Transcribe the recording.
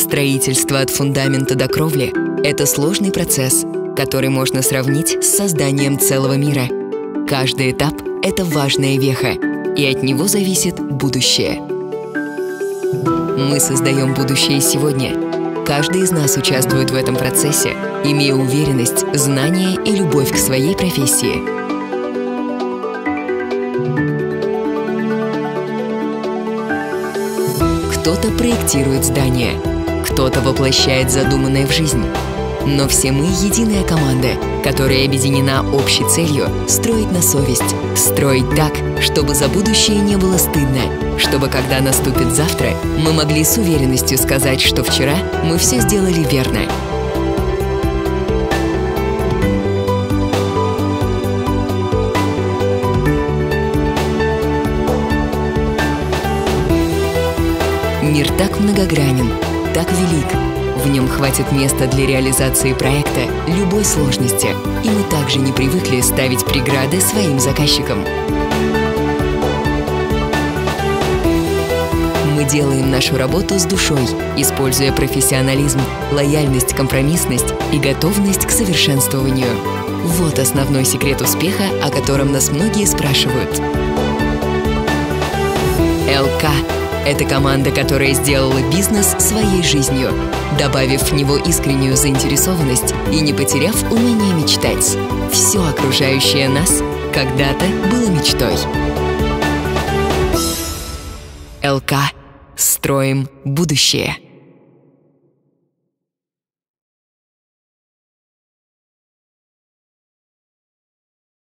Строительство от фундамента до кровли – это сложный процесс, который можно сравнить с созданием целого мира. Каждый этап – это важная веха, и от него зависит будущее. Мы создаем будущее сегодня. Каждый из нас участвует в этом процессе, имея уверенность, знания и любовь к своей профессии. Кто-то проектирует здания, кто-то воплощает задуманное в жизнь. Но все мы — единая команда, которая объединена общей целью строить на совесть, строить так, чтобы за будущее не было стыдно, чтобы, когда наступит завтра, мы могли с уверенностью сказать, что вчера мы все сделали верно. Мир так многогранен, так велик. В нем хватит места для реализации проекта любой сложности, и мы также не привыкли ставить преграды своим заказчикам. Мы делаем нашу работу с душой, используя профессионализм, лояльность, компромиссность и готовность к совершенствованию. Вот основной секрет успеха, о котором нас многие спрашивают. ЛК – это команда, которая сделала бизнес своей жизнью, добавив в него искреннюю заинтересованность и не потеряв умение мечтать. Все окружающее нас когда-то было мечтой. ЛК. Строим будущее.